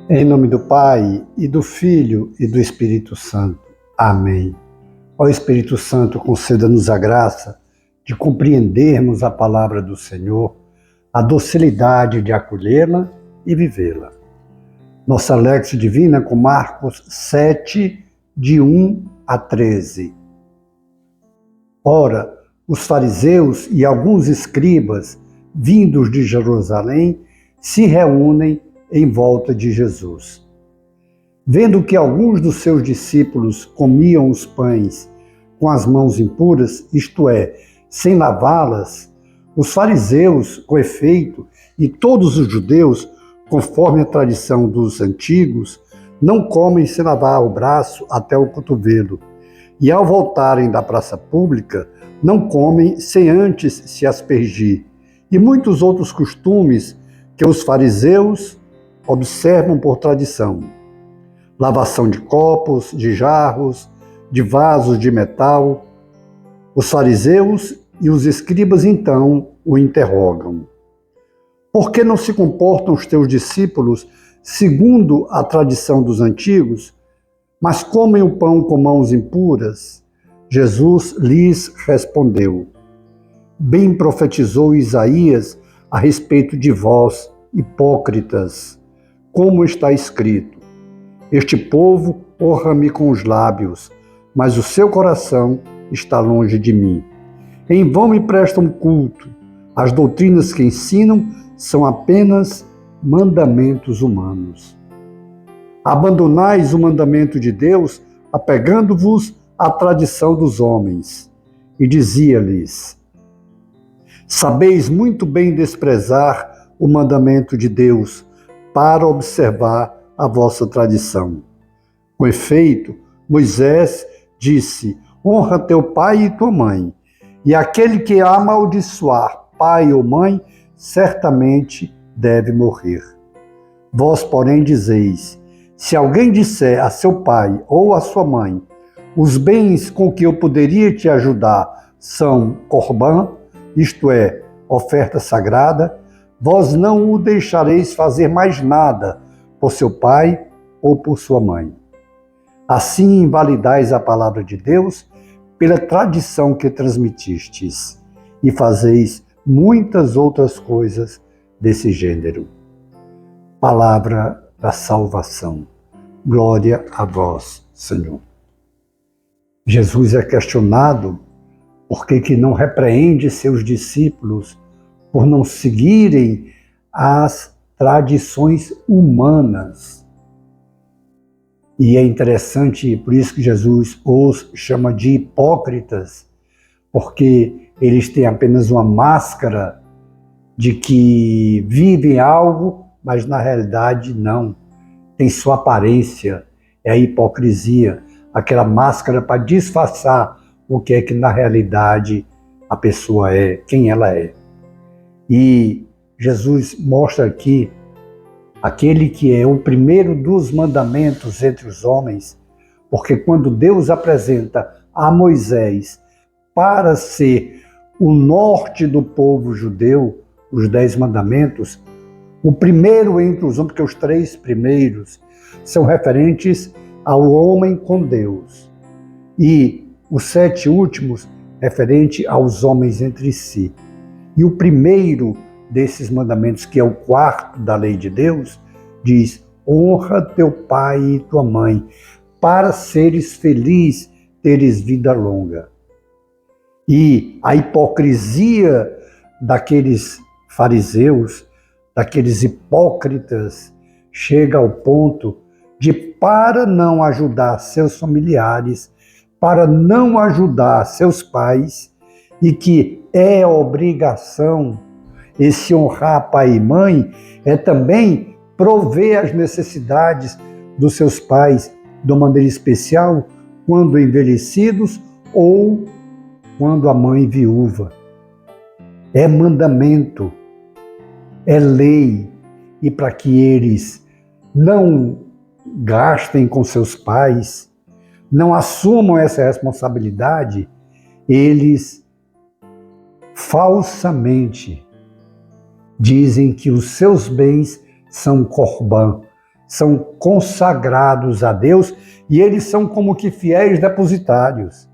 Em nome do Pai, e do Filho, e do Espírito Santo. Amém. Ó Espírito Santo, conceda-nos a graça de compreendermos a palavra do Senhor, a docilidade de acolhê-la e vivê-la. Nossa Lexio Divina com Marcos 7, de 1 a 13. Ora, os fariseus e alguns escribas, vindos de Jerusalém, se reúnem em volta de Jesus. Vendo que alguns dos seus discípulos comiam os pães com as mãos impuras, isto é, sem lavá-las, os fariseus, com efeito, e todos os judeus, conforme a tradição dos antigos, não comem sem lavar o braço até o cotovelo, e ao voltarem da praça pública, não comem sem antes se aspergir, e muitos outros costumes que os fariseus observam por tradição. Lavação de copos, de jarros, de vasos de metal. Os fariseus e os escribas então o interrogam. Por que não se comportam os teus discípulos segundo a tradição dos antigos, mas comem o pão com mãos impuras? Jesus lhes respondeu: Bem profetizou Isaías a respeito de vós, hipócritas, como está escrito: Este povo honra-me com os lábios, mas o seu coração está longe de mim. Em vão me prestam culto. As doutrinas que ensinam são apenas mandamentos humanos. Abandonais o mandamento de Deus, apegando-vos à tradição dos homens. E dizia-lhes: Sabeis muito bem desprezar o mandamento de Deus para observar a vossa tradição. Com efeito, Moisés disse: Honra teu pai e tua mãe, e aquele que amaldiçoar pai ou mãe, certamente deve morrer. Vós, porém, dizeis: Se alguém disser a seu pai ou a sua mãe, os bens com que eu poderia te ajudar são corbã, isto é, oferta sagrada, vós não o deixareis fazer mais nada por seu pai ou por sua mãe. Assim invalidais a palavra de Deus pela tradição que transmitistes, e fazeis muitas outras coisas desse gênero. Palavra da salvação. Glória a vós, Senhor. Jesus é questionado por que não repreende seus discípulos por não seguirem as tradições humanas. E é interessante, por isso que Jesus os chama de hipócritas, porque eles têm apenas uma máscara de que vivem algo, mas na realidade não. Tem sua aparência, é a hipocrisia, aquela máscara para disfarçar o que é que na realidade a pessoa é, quem ela é. E Jesus mostra aqui aquele que é o primeiro dos mandamentos entre os homens, porque quando Deus apresenta a Moisés para ser o norte do povo judeu, os 10 mandamentos, o primeiro entre os homens, porque os 3 primeiros são referentes ao homem com Deus, e os 7 últimos referente aos homens entre si. E o primeiro desses mandamentos, que é o 4º da lei de Deus, diz: honra teu pai e tua mãe, para seres feliz, teres vida longa. E a hipocrisia daqueles fariseus, daqueles hipócritas, chega ao ponto de, para não ajudar seus familiares, para não ajudar seus pais, e que é obrigação esse honrar pai e mãe, é também prover as necessidades dos seus pais de uma maneira especial, quando envelhecidos ou quando a mãe viúva. É mandamento, é lei, e para que eles não gastem com seus pais, não assumam essa responsabilidade, eles falsamente dizem que os seus bens são corbã, são consagrados a Deus e eles são como que fiéis depositários.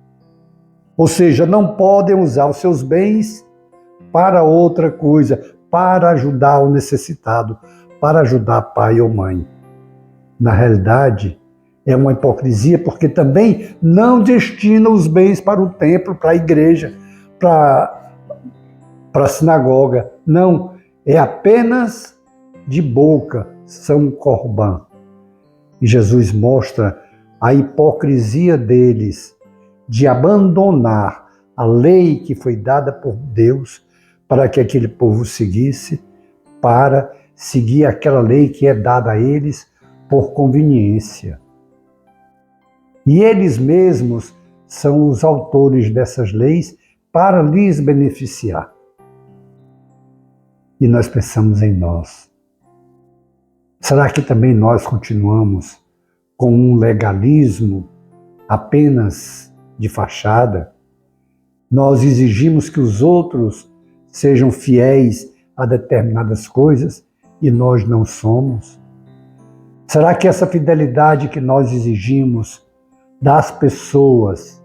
Ou seja, não podem usar os seus bens para outra coisa, para ajudar o necessitado, para ajudar pai ou mãe. Na realidade, é uma hipocrisia, porque também não destina os bens para o templo, para a igreja, para a sinagoga. Não, é apenas de boca, são corban. E Jesus mostra a hipocrisia deles de abandonar a lei que foi dada por Deus para que aquele povo seguisse, para seguir aquela lei que é dada a eles por conveniência. E eles mesmos são os autores dessas leis para lhes beneficiar. E nós pensamos em nós. Será que também nós continuamos com um legalismo apenas de fachada? Nós exigimos que os outros sejam fiéis a determinadas coisas e nós não somos? Será que essa fidelidade que nós exigimos das pessoas,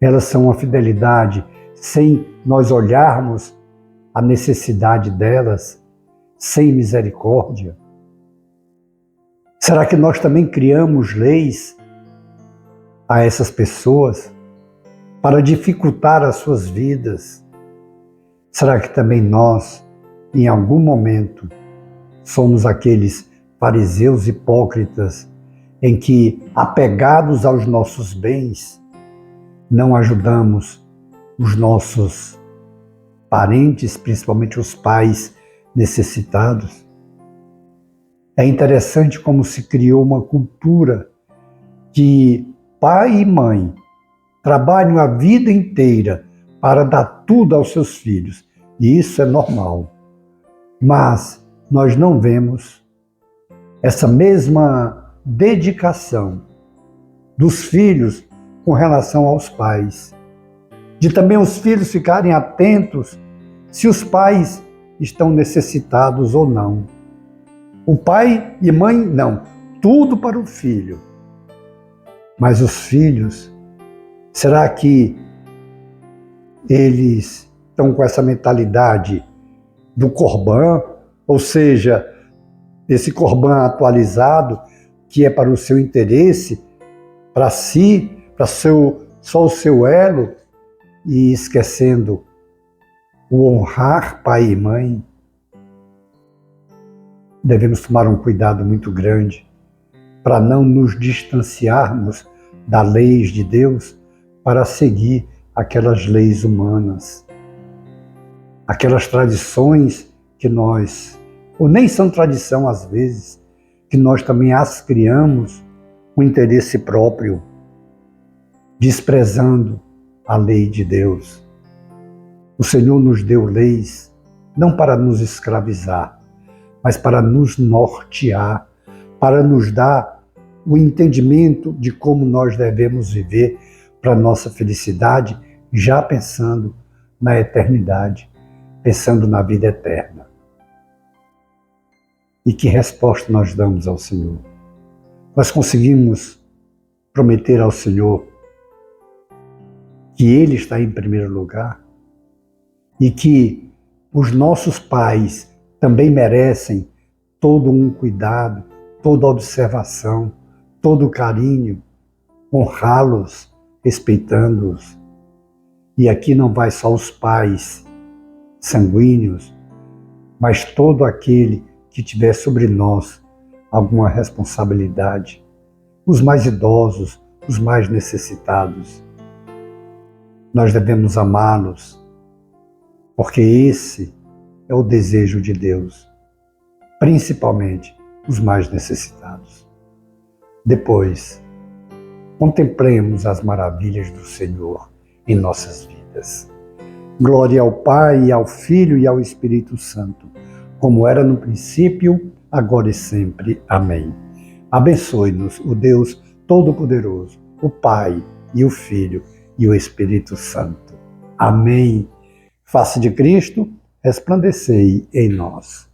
elas são uma fidelidade sem nós olharmos a necessidade delas, sem misericórdia? Será que nós também criamos leis a essas pessoas para dificultar as suas vidas? Será que também nós, em algum momento, somos aqueles fariseus hipócritas em que, apegados aos nossos bens, não ajudamos os nossos parentes, principalmente os pais necessitados? É interessante como se criou uma cultura que pai e mãe trabalham a vida inteira para dar tudo aos seus filhos, e isso é normal. Mas nós não vemos essa mesma dedicação dos filhos com relação aos pais, de também os filhos ficarem atentos se os pais estão necessitados ou não. O pai e mãe, não, tudo para o filho. Mas os filhos, será que eles estão com essa mentalidade do corban, ou seja, esse corban atualizado, que é para o seu interesse, para si, para só o seu elo, e esquecendo o honrar pai e mãe? Devemos tomar um cuidado muito grande para não nos distanciarmos das leis de Deus para seguir aquelas leis humanas, aquelas tradições que nós, ou nem são tradição às vezes, que nós também as criamos com interesse próprio, desprezando a lei de Deus. O Senhor nos deu leis não para nos escravizar, mas para nos nortear, para nos dar o entendimento de como nós devemos viver para a nossa felicidade, já pensando na eternidade, pensando na vida eterna. E que resposta nós damos ao Senhor? Nós conseguimos prometer ao Senhor que Ele está em primeiro lugar e que os nossos pais também merecem todo um cuidado, toda observação, todo carinho, honrá-los, respeitando-os. E aqui não vai só os pais sanguíneos, mas todo aquele que tiver sobre nós alguma responsabilidade, os mais idosos, os mais necessitados. Nós devemos amá-los, porque esse é o desejo de Deus, principalmente os mais necessitados. Depois, contemplemos as maravilhas do Senhor em nossas vidas. Glória ao Pai, ao Filho e ao Espírito Santo, como era no princípio, agora e sempre. Amém. Abençoe-nos o Deus Todo-Poderoso, o Pai e o Filho e o Espírito Santo. Amém. Face de Cristo, resplandecei em nós.